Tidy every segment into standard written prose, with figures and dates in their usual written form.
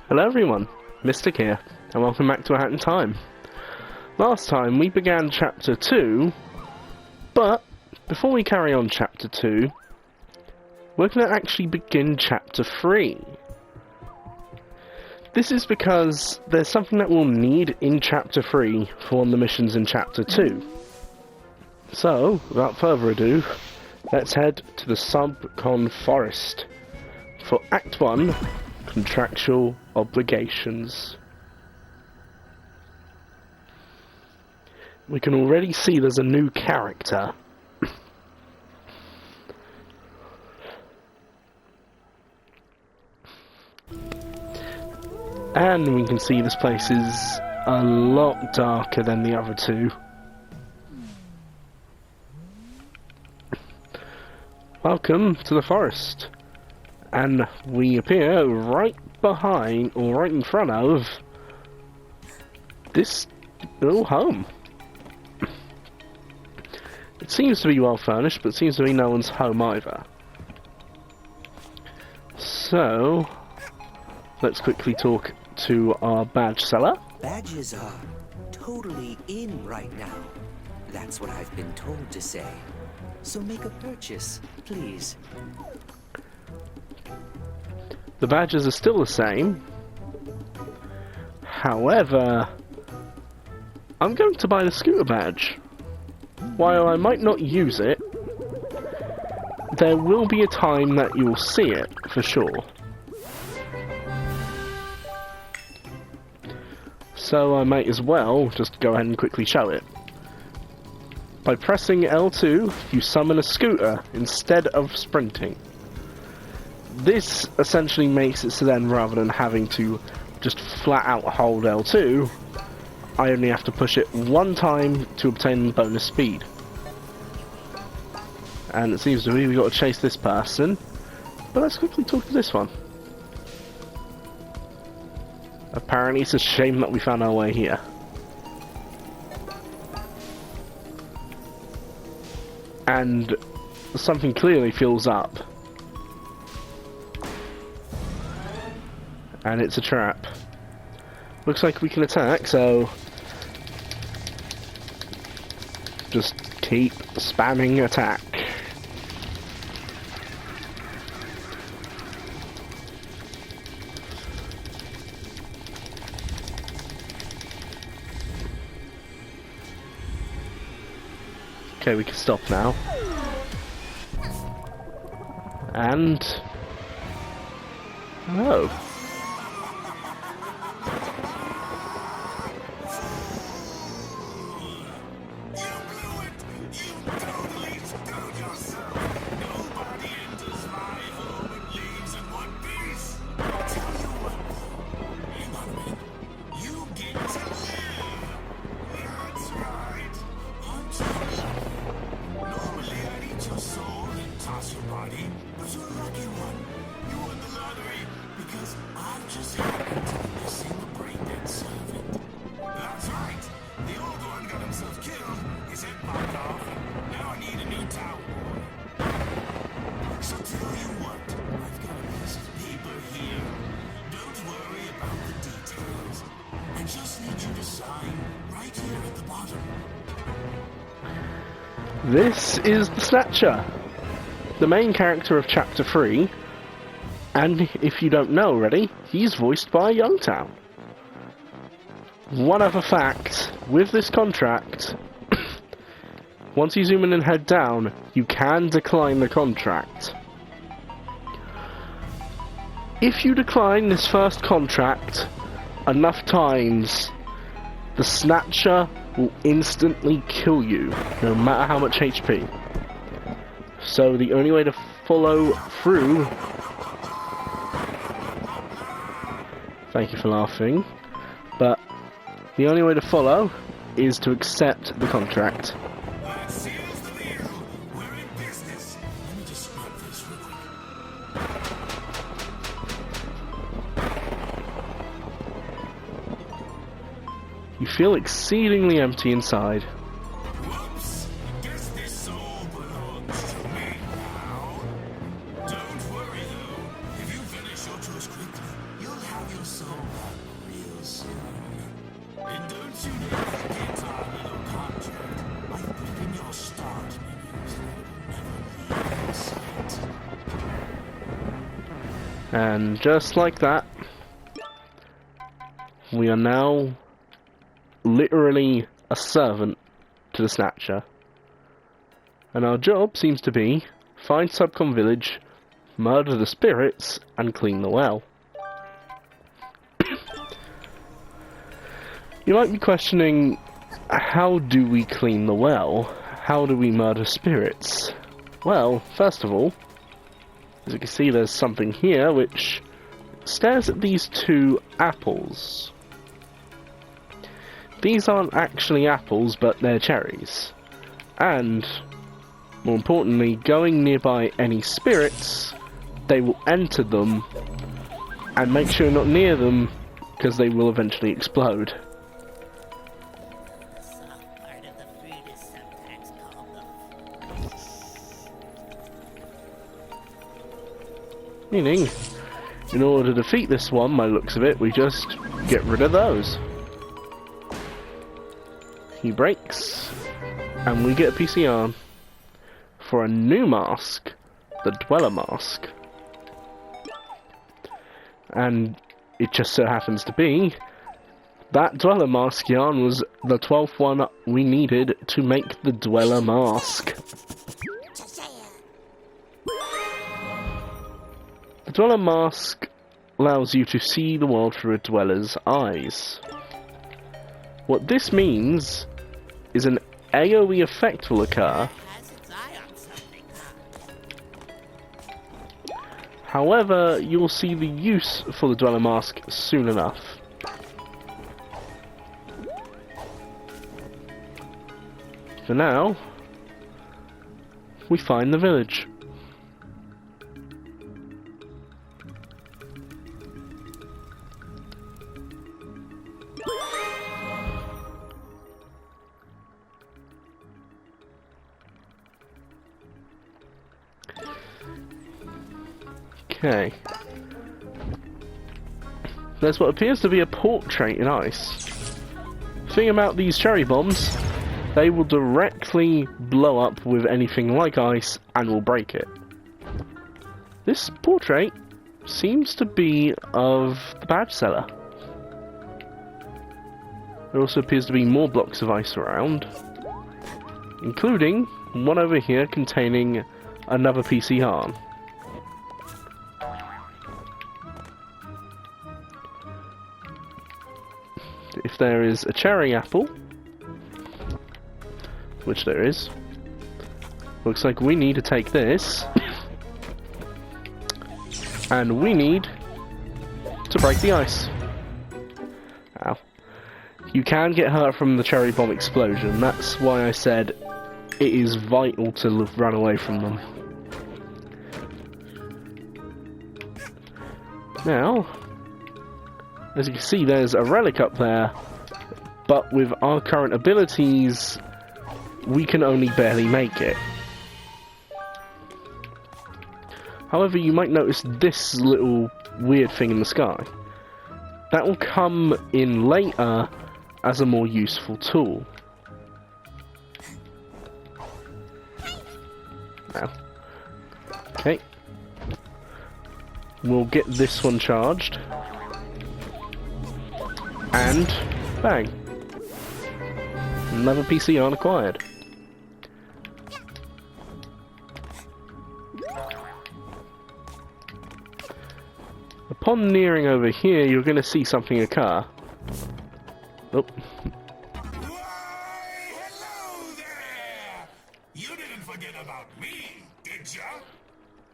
Hello everyone, Mystic here, and welcome back to A Hat in Time. Last time we began Chapter 2, but before we carry on Chapter 2, we're going to actually begin Chapter 3. This is because there's something that we'll need in Chapter 3 for the missions in Chapter 2. So, without further ado, let's head to the Subcon Forest for Act 1, Contractual Obligations. We can already see there's a new character. And we can see this place is a lot darker than the other two. Welcome to the forest. And we appear right behind, or right in front of, this little home. It seems to be well furnished, but it seems to be no one's home either. So, let's quickly talk to our badge seller. Badges are totally in right now. That's what I've been told to say. So make a purchase, please. The badges are still the same. However, I'm going to buy the scooter badge. While I might not use it, there will be a time that you'll see it, for sure. So I might as well just go ahead and quickly show it. By pressing L2, you summon a scooter instead of sprinting. This essentially makes it so then, rather than having to just flat out hold L2, I only have to push it one time to obtain bonus speed. And it seems to me we've got to chase this person, but let's quickly talk to this one. Apparently it's a shame that we found our way here. And something clearly fills up. And it's a trap. Looks like we can attack, so just keep spamming attack. Okay, we can stop now. And oh. This is the Snatcher, the main character of Chapter 3, and if you don't know already, he's voiced by Youngtown. One other fact, with this contract, once you zoom in and head down, you can decline the contract. If you decline this first contract enough times, the Snatcher will instantly kill you, no matter how much HP. So the only way to follow through... Thank you for laughing. But the only way to follow is to accept the contract. You feel exceedingly empty inside. Whoops! Guess this all belongs to me now. Don't worry though. If you finish your tours quickly, you'll have soul back real soon. And don't you dare forget our little contract. I've put in your start menus that will never leave your sight. And just like that, we are now literally a servant to the Snatcher. And our job seems to be find Subcon Village, murder the spirits, and clean the well. You might be questioning, how do we clean the well? How do we murder spirits? Well, first of all, as you can see, there's something here which stares at these two apples. These aren't actually apples, but they're cherries. And, more importantly, going nearby any spirits, they will enter them, and make sure you're not near them, because they will eventually explode. Meaning, in order to defeat this one, by the looks of it, we just get rid of those. He breaks, and we get a PCR for a new mask, the Dweller Mask. And it just so happens to be that Dweller Mask yarn was the 12th one we needed to make the Dweller Mask. The Dweller Mask allows you to see the world through a dweller's eyes. What this means is an AoE effect will occur. However, you'll see the use for the Dweller Mask soon enough. For now, we find the village. Okay. There's what appears to be a portrait in ice. Thing about these cherry bombs, they will directly blow up with anything like ice and will break it. This portrait seems to be of the badge seller. There also appears to be more blocks of ice around, including one over here containing another PC yarn. If there is a cherry apple, which there is, looks like we need to take this, and we need to break the ice. Ow. You can get hurt from the cherry bomb explosion, that's why I said it is vital to run away from them. Now, as you can see, there's a relic up there, but with our current abilities, we can only barely make it. However, you might notice this little weird thing in the sky. That will come in later as a more useful tool. Now, okay. We'll get this one charged. And bang. Another PC yarn acquired. Upon nearing over here, you're going to see something occur. Oh. Why, hello there! You didn't forget about me, did ya?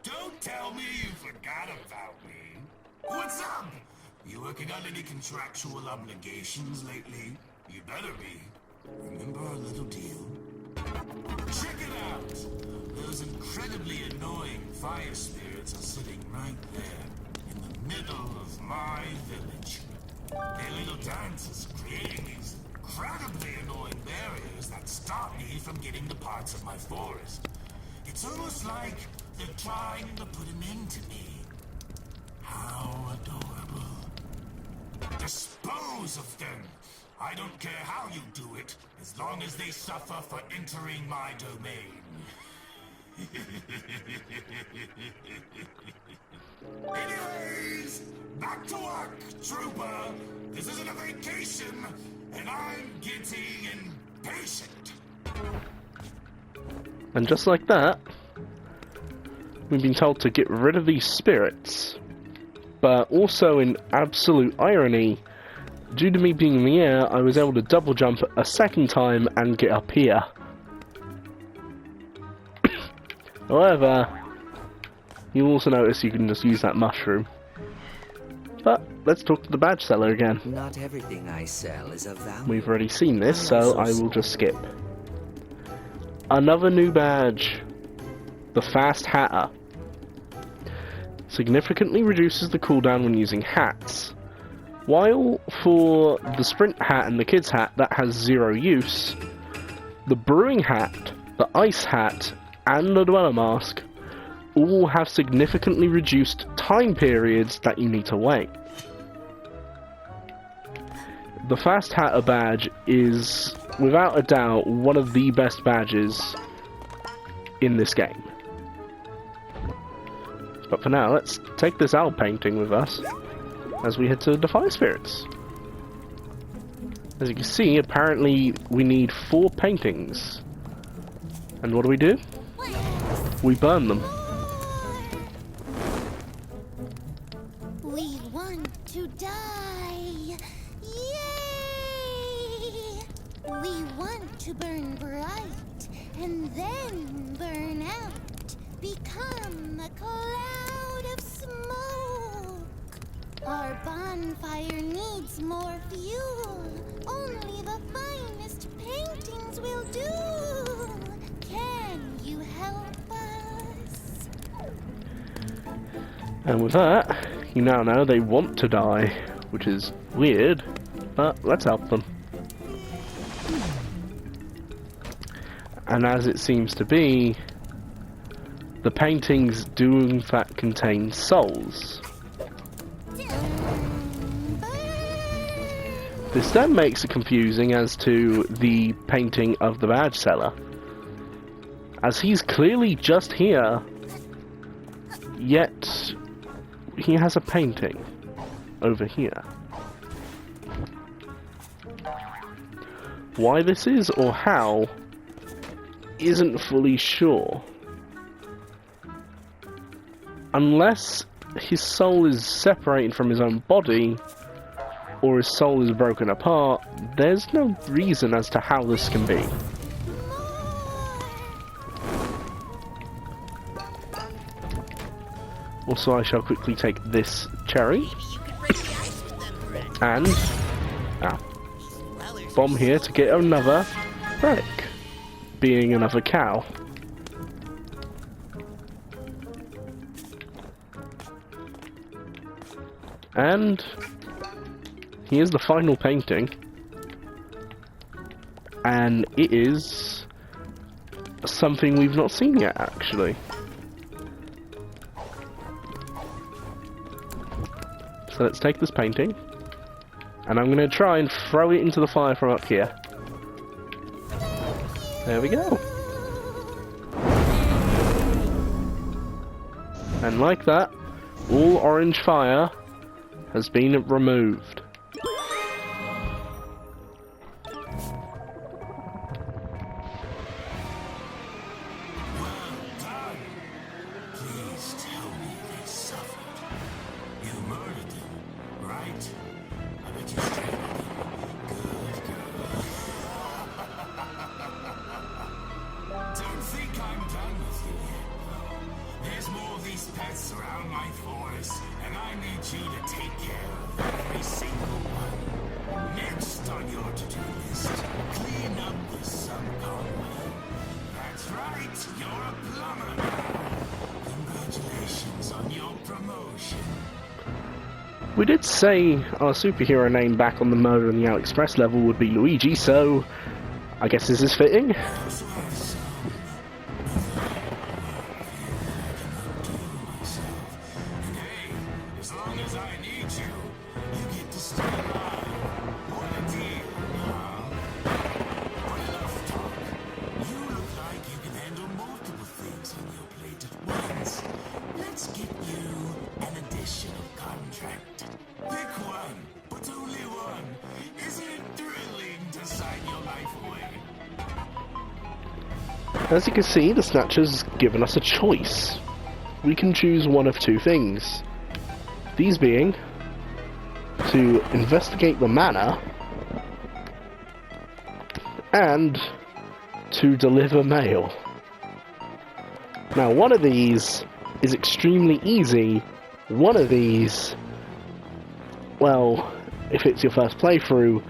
Don't tell me you forgot about me. What's up? You working on any contractual obligations lately? You better be. Remember our little deal? Check it out! Those incredibly annoying fire spirits are sitting right there, in the middle of my village. Their little dances creating these incredibly annoying barriers that stop me from getting to parts of my forest. It's almost like they're trying to put an end to me. How adorable. dispose of them. I don't care how you do it, as long as they suffer for entering my domain. Anyways, back to work, trooper. This isn't a vacation, and I'm getting impatient. And just like that, we've been told to get rid of these spirits. But also, in absolute irony, due to me being in the air, I was able to double jump a second time and get up here. However, you'll also notice you can just use that mushroom. But let's talk to the badge seller again. Not everything I sell is of value. We've already seen this, so I will just skip. Another new badge. The Fast Hatter. Significantly reduces the cooldown when using hats. While for the Sprint Hat and the Kid's Hat that has 0 use, the Brewing Hat, the Ice Hat, and the Dweller Mask all have significantly reduced time periods that you need to wait. The Fast Hatter badge is, without a doubt, one of the best badges in this game. But for now, let's take this owl painting with us as we head to Defy Spirits. As you can see, apparently we need 4 paintings. And what do? We burn them. We want to die. Yay! We want to burn bright and then burn out. Become a cloud of smoke. Our bonfire needs more fuel. Only the finest paintings will do. Can you help us? And with that, you now know they want to die, which is weird, but let's help them. And as it seems to be, the paintings do in fact contain souls. This then makes it confusing as to the painting of the badge seller, as he's clearly just here, yet he has a painting over here. Why this is or how isn't fully sure. Unless his soul is separated from his own body, or his soul is broken apart, there's no reason as to how this can be. Also, I shall quickly take this cherry and bomb here to get another relic, being another cow. And here's the final painting, and it is something we've not seen yet, actually. So let's take this painting, and I'm going to try and throw it into the fire from up here. There we go. And like that, all orange fire has been removed. We did say our superhero name back on the Murder in the Out Express level would be Luigi, so I guess this is fitting. As you can see, the Snatcher's given us a choice. We can choose one of two things. These being to investigate the manor and to deliver mail. Now, one of these is extremely easy. One of these, well, if it's your first playthrough,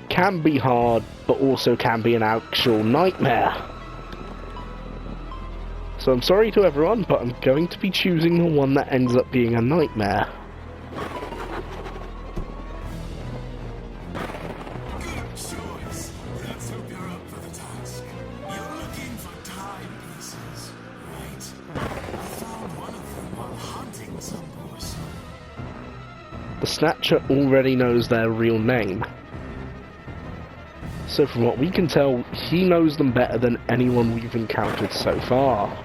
can be hard, but also can be an actual nightmare. So I'm sorry to everyone, but I'm going to be choosing the one that ends up being a nightmare. Good choice. Let's hope you're up for the task. You're looking for timepieces, right? I found one of them while hunting some poor soul. The Snatcher already knows their real name. So from what we can tell, he knows them better than anyone we've encountered so far.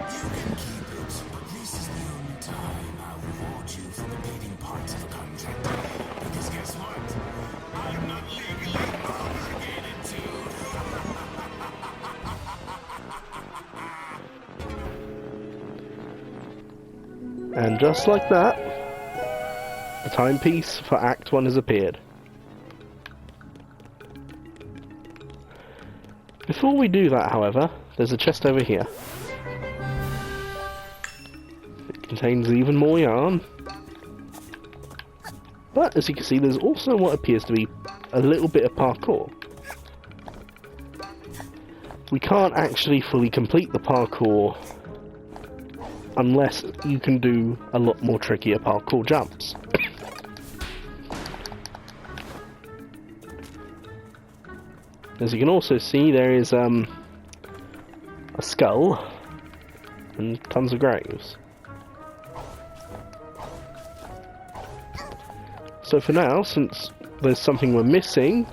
You can keep it, but this is the only time I'll reward you for completing parts of the contract. Because guess what? I'm not legally obligated to. And just like that, the timepiece for Act 1 has appeared. Before we do that, however, there's a chest over here. It contains even more yarn. But, as you can see, there's also what appears to be a little bit of parkour. We can't actually fully complete the parkour unless you can do a lot more trickier parkour jumps. As you can also see, there is a skull and tons of graves. So for now, since there's something we're missing,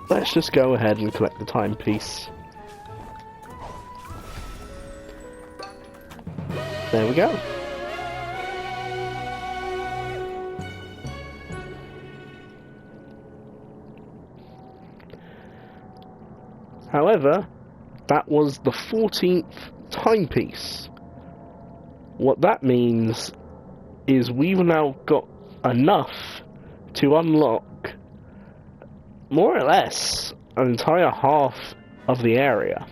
let's just go ahead and collect the timepiece. There we go. However, that was the 14th timepiece. What that means is we've now got enough to unlock more or less an entire half of the area.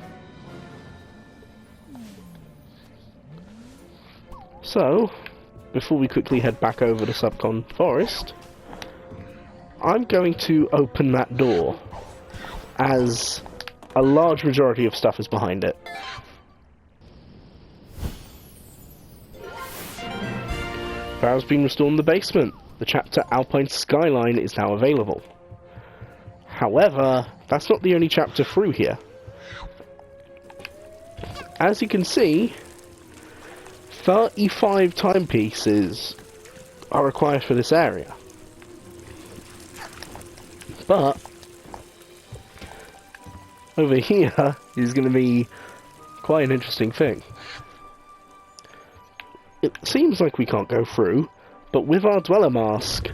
So, before we quickly head back over to Subcon Forest, I'm going to open that door, as a large majority of stuff is behind it. Power's been restored in the basement. The chapter Alpine Skyline is now available. However, that's not the only chapter through here. As you can see, 35 timepieces are required for this area. But over here is going to be quite an interesting thing. It seems like we can't go through, but with our Dweller Mask,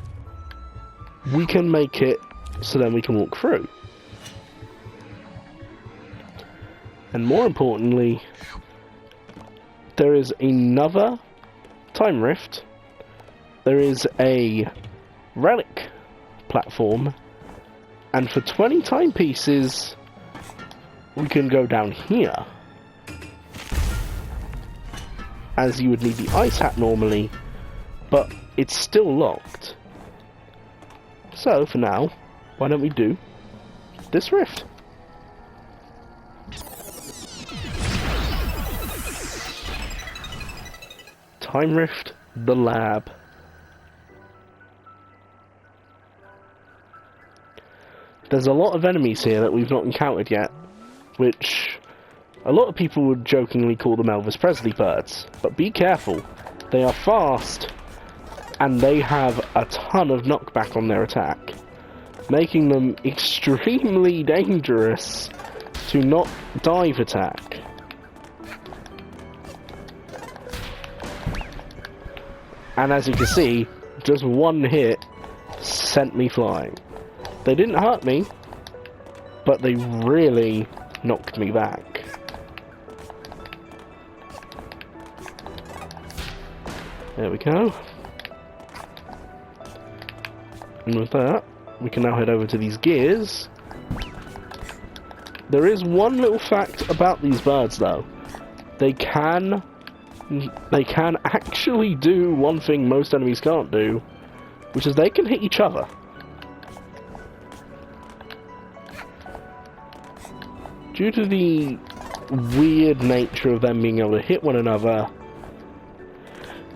we can make it so then we can walk through. And more importantly, there is another time rift, there is a relic platform, and for 20 timepieces, we can go down here, as you would need the ice hat normally, but it's still locked. So for now, why don't we do this rift? Time Rift, the lab. There's a lot of enemies here that we've not encountered yet, which a lot of people would jokingly call them Elvis Presley birds, but be careful, they are fast and they have a ton of knockback on their attack, making them extremely dangerous to not dive attack. And as you can see, just one hit sent me flying. They didn't hurt me, but they really knocked me back. There we go. And with that, we can now head over to these gears. There is one little fact about these birds, though. They can actually do one thing most enemies can't do, which is they can hit each other. Due to the weird nature of them being able to hit one another,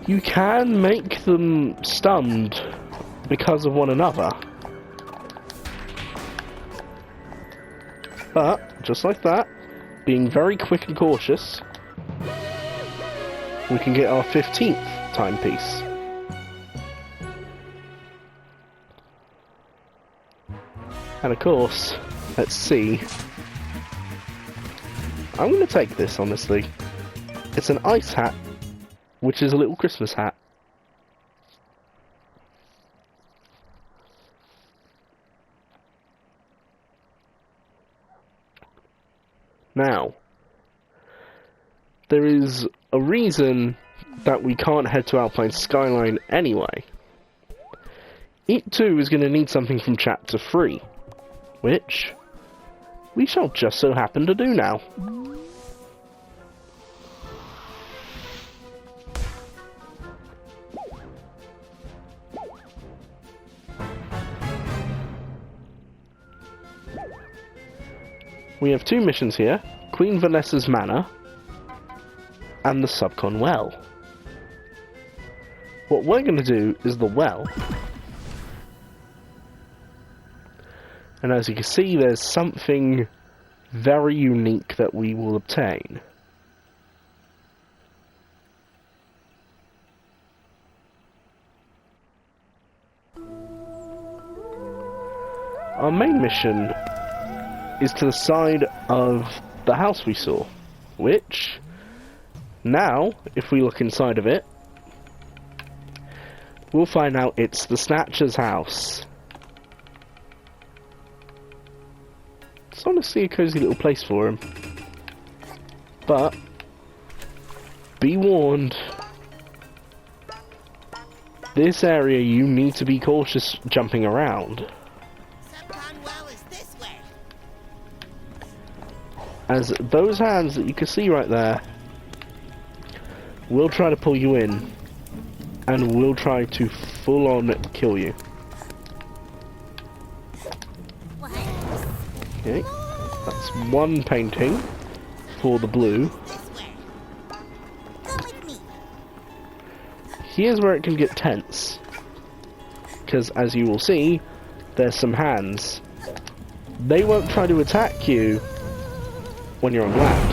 you can make them stunned because of one another. But, just like that, being very quick and cautious, we can get our 15th timepiece. And of course, let's see. I'm going to take this, honestly. It's an ice hat, which is a little Christmas hat. Now, there is a reason that we can't head to Alpine Skyline anyway. It too is going to need something from Chapter 3, which we shall just so happen to do now. We have two missions here, Queen Vanessa's Manor and the Subcon Well. What we're going to do is the well. And as you can see, there's something very unique that we will obtain. Our main mission is to the side of the house we saw, which, now, if we look inside of it, we'll find out it's the Snatcher's house. It's honestly a cozy little place for him. But, be warned, this area you need to be cautious jumping around. As those hands that you can see right there will try to pull you in and will try to full on kill you. Okay, that's one painting for the blue. Here's where it can get tense, because as you will see, there's some hands. They won't try to attack you when you're on black.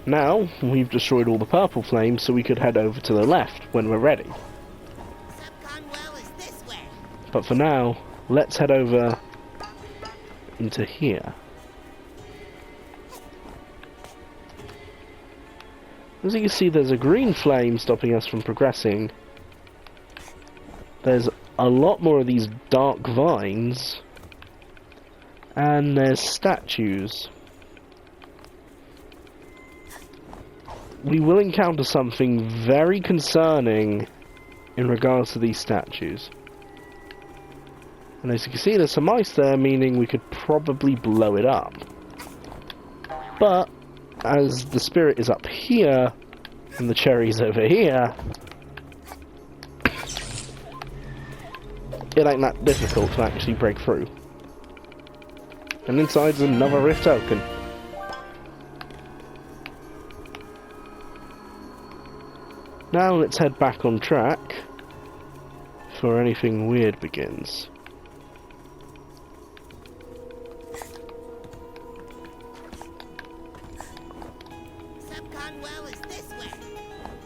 Now, we've destroyed all the purple flames, so we could head over to the left when we're ready. But for now, let's head over into here. As you can see, there's a green flame stopping us from progressing. There's a lot more of these dark vines. And there's statues. We will encounter something very concerning in regards to these statues. And as you can see, there's some ice there, meaning we could probably blow it up. But, as the spirit is up here, and the cherry's over here, it ain't that difficult to actually break through. And inside's another rift token. Now let's head back on track before anything weird begins.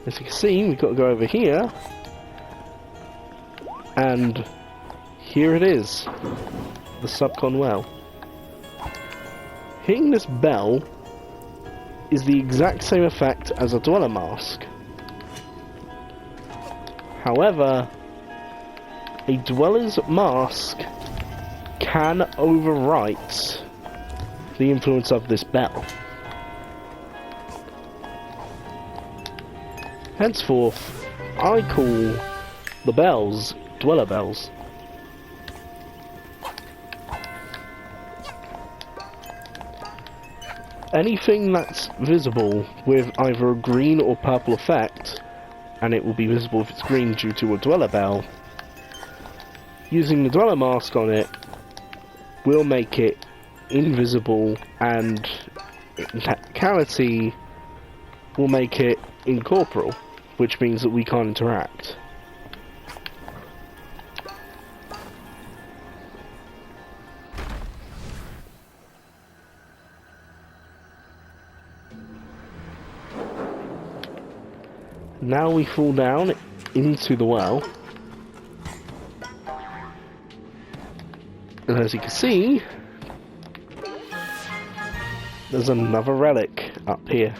As you can see, we've got to go over here. And here it is. The Subcon Well. Hitting this bell is the exact same effect as a Dweller Mask. However, a Dweller's Mask can overwrite the influence of this bell. Henceforth, I call the bells Dweller Bells. Anything that's visible with either a green or purple effect, and it will be visible if it's green due to a Dweller Bell, using the Dweller Mask on it will make it invisible, and in technicality will make it incorporeal, which means that we can't interact. Now we fall down into the well, and as you can see, there's another relic up here.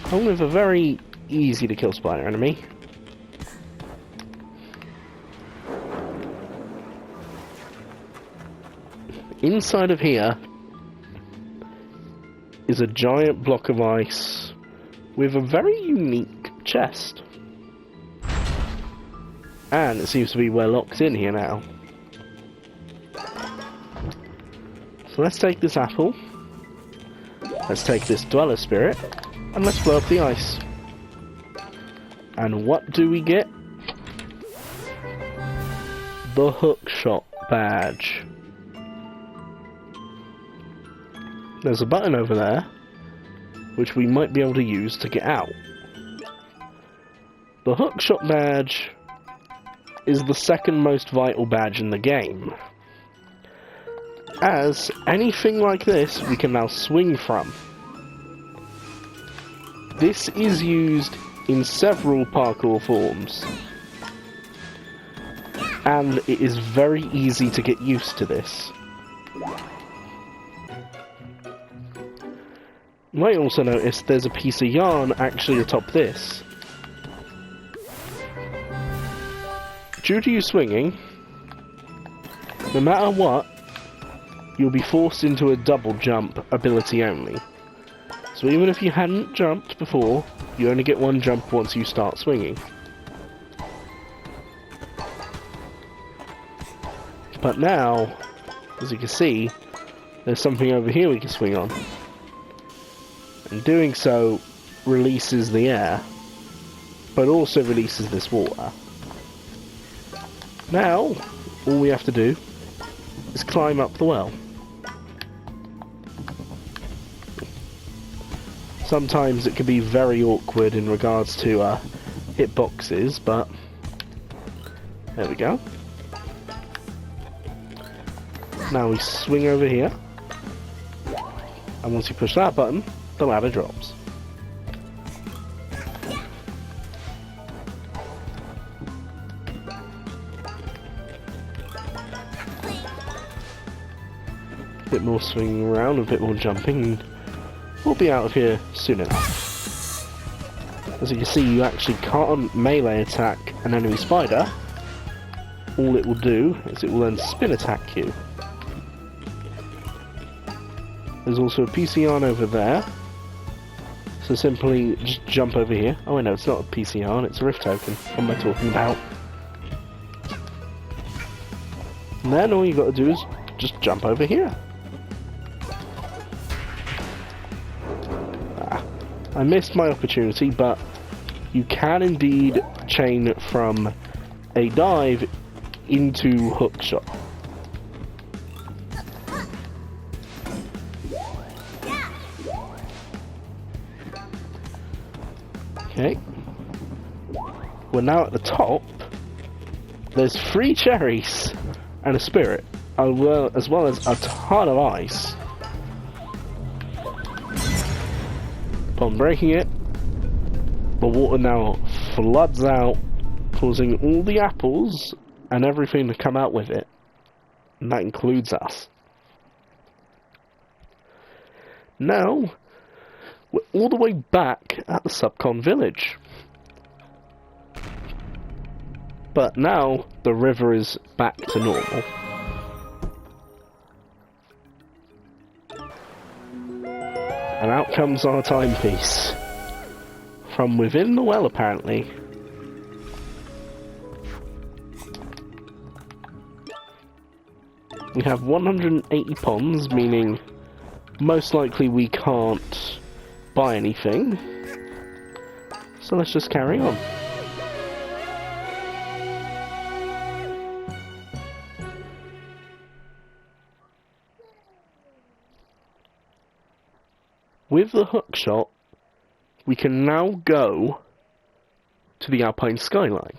Along with a very easy to kill spider enemy. Inside of here is a giant block of ice with a very unique chest. And it seems to be we're locked in here now. So let's take this apple, let's take this Dweller Spirit, and let's blow up the ice. And what do we get? The Hookshot badge. There's a button over there, which we might be able to use to get out. The Hookshot badge is the second most vital badge in the game, as anything like this we can now swing from. This is used in several parkour forms, and it is very easy to get used to this. You might also notice there's a piece of yarn actually atop this. Due to you swinging, no matter what, you'll be forced into a double jump ability only. So even if you hadn't jumped before, you only get one jump once you start swinging. But now, as you can see, there's something over here we can swing on. And doing so releases the air, but also releases this water. Now, all we have to do is climb up the well. Sometimes it can be very awkward in regards to hitboxes, but there we go. Now we swing over here, and once you push that button, the ladder drops. A bit more swinging around, a bit more jumping, and we'll be out of here soon enough. As you can see, you actually can't melee attack an enemy spider. All it will do is it will then spin attack you. There's also a piece of yarn over there, so simply just jump over here. Oh wait, no, it's not a piece of yarn, it's a rift token. What am I talking about? And then all you got to do is just jump over here. I missed my opportunity, but you can indeed chain from a dive into hookshot. Okay. We're now at the top. There's 3 cherries and a spirit, as well as a ton of ice. Upon breaking it, the water now floods out, causing all the apples and everything to come out with it. And that includes us. Now, we're all the way back at the Subcon village. But now the river is back to normal. And out comes our timepiece. From within the well, apparently. We have 180 ponds, meaning most likely we can't buy anything. So let's just carry on. With the hookshot, we can now go to the Alpine skyline,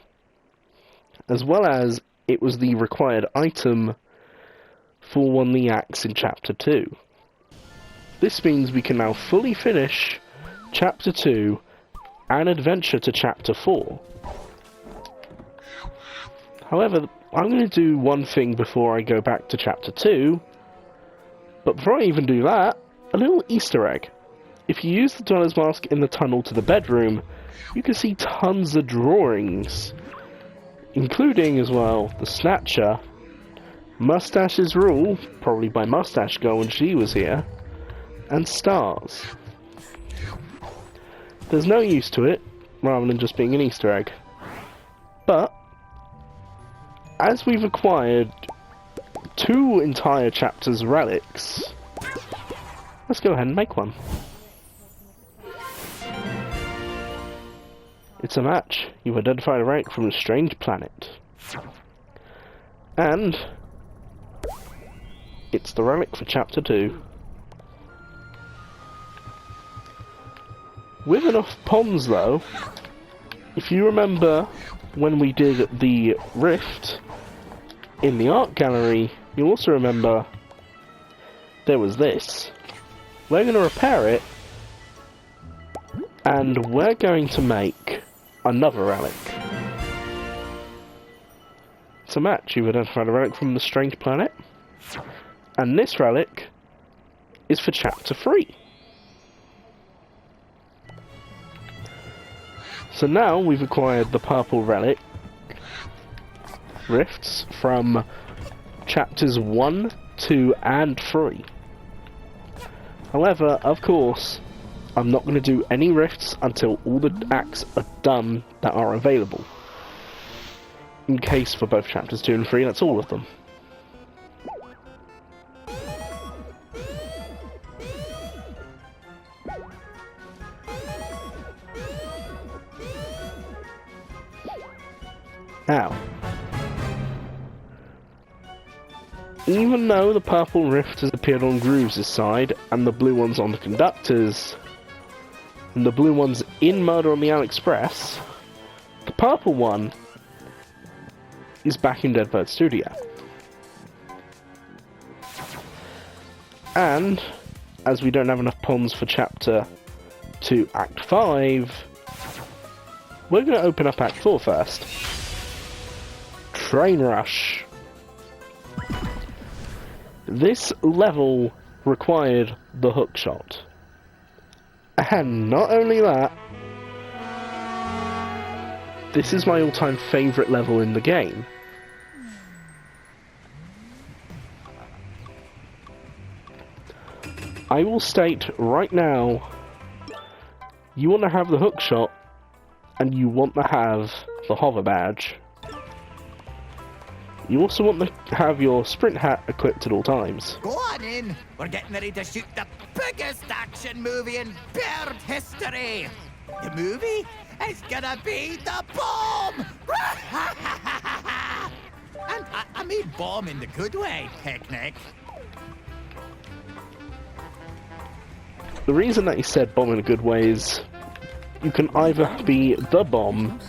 as well as it was the required item for one the axe in Chapter 2. This means we can now fully finish Chapter 2 and adventure to Chapter 4. However, I'm going to do one thing before I go back to Chapter 2, but before I even do that, a little Easter egg. If you use the Dweller's Mask in the tunnel to the bedroom, you can see tons of drawings, including as well the Snatcher, Mustache's Rule, probably by Mustache Girl when she was here, and stars. There's no use to it, rather than just being an Easter egg. But, as we've acquired 2 entire chapters' relics, let's go ahead and make one. It's a match. You've identified a relic from a strange planet. And it's the relic for Chapter 2. With enough ponds though, if you remember when we did the rift in the art gallery, you also remember there was this. We're going to repair it, and we're going to make another relic. It's a match. You've identified a relic from the strange planet, and this relic is for Chapter 3. So now we've acquired the purple relic rifts from Chapters 1, 2 and 3. However, of course, I'm not going to do any rifts until all the acts are done that are available. In case for both Chapters 2 and 3, that's all of them. Now, even though the purple rift has appeared on Grooves' side, and the blue one's on the Conductor's, and the blue one's in Murder on the AliExpress, the purple one is back in Deadbird Studio. And, as we don't have enough ponds for Chapter 2 Act 5, we're going to open up Act 4 first. Train Rush. This level required the hookshot. And not only that, this is my all-time favourite level in the game. I will state right now, you want to have the hookshot, and you want to have the hover badge. You also want to have your sprint hat equipped at all times. Go on in. We're getting ready to shoot the biggest action movie in bird history. The movie is gonna be the bomb! And I mean bomb in the good way, Picnic. The reason that he said bomb in a good way is you can either be the bomb,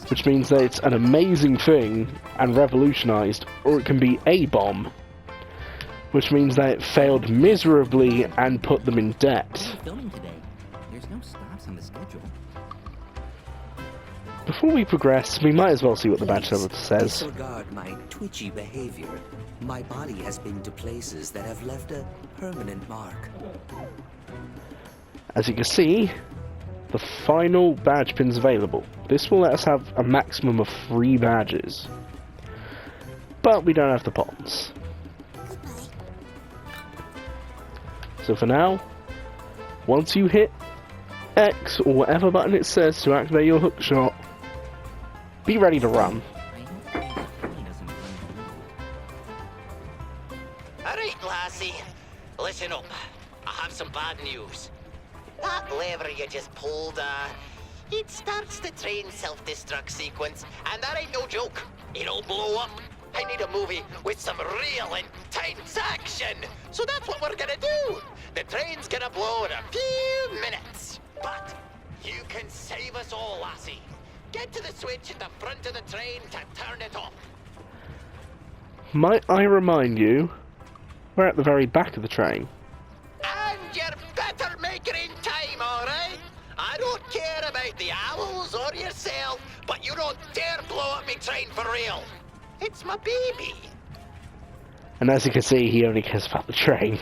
which means that it's an amazing thing and revolutionized, or it can be a bomb, which means that it failed miserably and put them in debt. Filming today. There's no stops on the schedule. Before we progress, we might as well see what the badge symbol says. Disregard my twitchy behavior. My body has been to places that have left a permanent mark. As you can see, the final badge pins available. This will let us have a maximum of 3 badges. But we don't have the pots. Goodbye. So for now, once you hit X or whatever button it says to activate your hook shot, be ready to run. Alright, lassie. Listen up. I have some bad news. That lever you just pulled, it starts the train self-destruct sequence, and that ain't no joke. It'll blow up. I need a movie with some real intense action. So that's what we're gonna do. The train's gonna blow in a few minutes. But you can save us all, lassie. Get to the switch at the front of the train to turn it off. Might I remind you, we're at the very back of the train. And you better make it in time, alright? I don't care about the owls or yourself, but you don't dare blow up me train for real. It's my baby. And as you can see, he only cares about the train.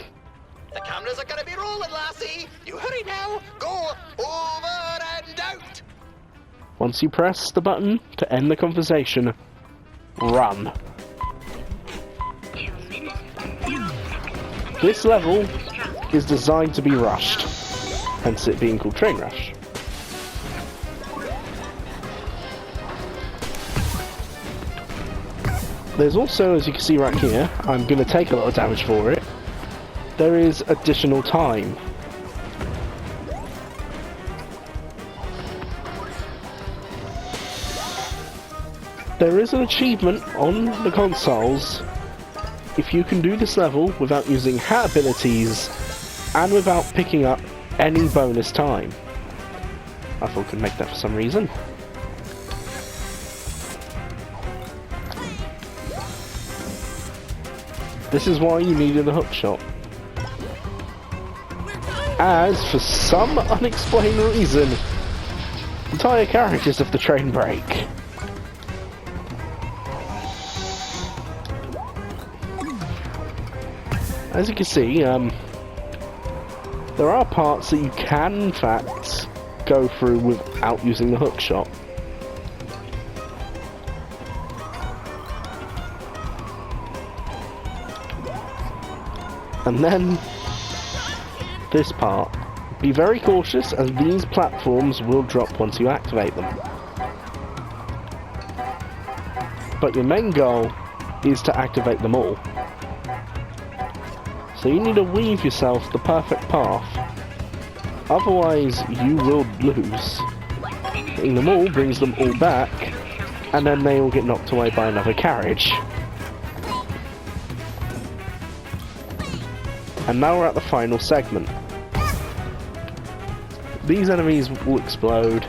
The cameras are gonna be rolling, lassie. You hurry now. Go over and out. Once you press the button to end the conversation, run. This level is designed to be rushed, hence it being called Train Rush. There's also, as you can see right here, I'm going to take a lot of damage for it, there is additional time. There is an achievement on the consoles if you can do this level without using hat abilities and without picking up any bonus time. I thought I could make that for some reason. This is why you needed a hook shot. As, for some unexplained reason, entire carriages of the train break. As you can see, there are parts that you can, in fact, go through without using the hook shot. And then, this part. Be very cautious, as these platforms will drop once you activate them. But your main goal is to activate them all. So you need to weave yourself the perfect path. Otherwise, you will lose. Hitting them all brings them all back, and then they all get knocked away by another carriage. And now we're at the final segment. These enemies will explode.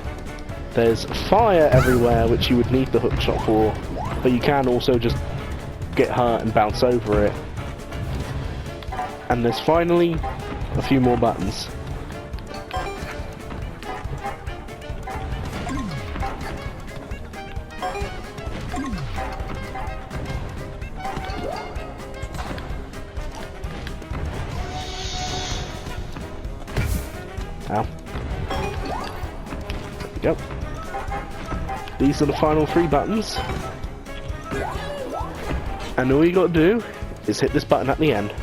There's fire everywhere, which you would need the hook shot for, but you can also just get hurt and bounce over it. And there's finally a few more buttons. Ow. There we go. These are the final 3 buttons. And all you gotta do is hit this button at the end.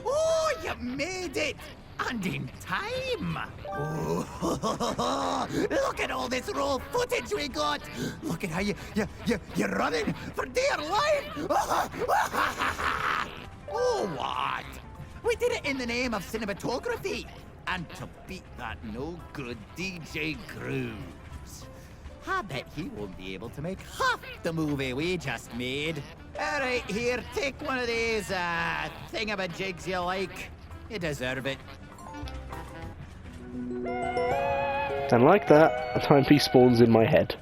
Oh, you made it! And in time! Oh, look at all this raw footage we got! Look at how you're running for dear life! Oh, what? We did it in the name of cinematography! And to beat that no-good DJ Grooves. I bet he won't be able to make half the movie we just made. Alright, here, take one of these, thingamajigs you like. You deserve it. And like that, a timepiece spawns in my head.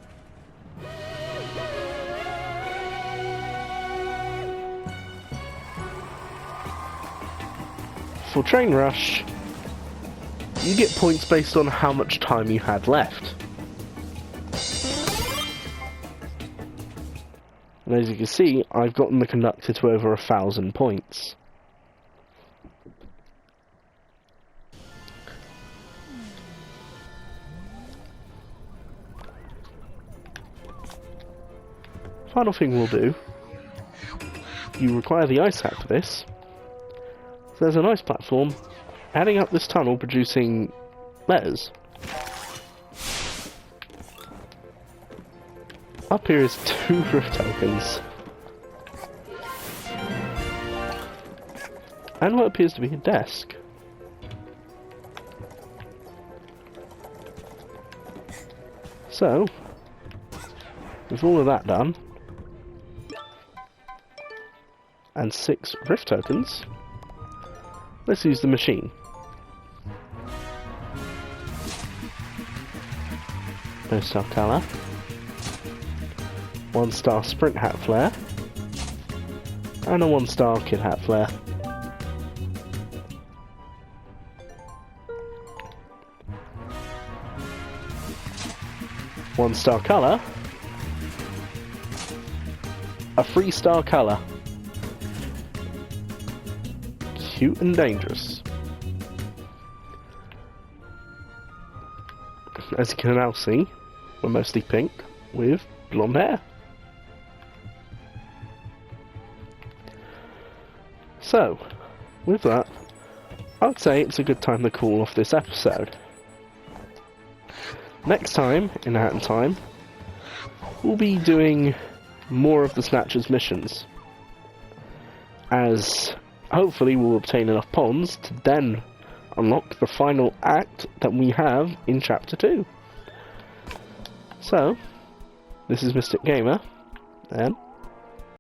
For Train Rush, you get points based on how much time you had left. And as you can see, I've gotten the conductor to over 1,000 points. Final thing we'll do, you require the ice hat for this. So there's an ice platform heading up this tunnel producing letters. Up here is 2 rift tokens. And what appears to be a desk. So, with all of that done, and 6 rift tokens, let's use the machine. No star colour. 1 star sprint hat flare. And a 1 star kid hat flare. One star colour. A 3 star colour. Cute and dangerous. As you can now see, we're mostly pink with blonde hair. So, with that, I'd say it's a good time to call off this episode. Next time, in Hat in Time, we'll be doing more of the Snatcher's missions, as hopefully we'll obtain enough ponds to then unlock the final act that we have in Chapter 2. So, this is Mystic Gamer, and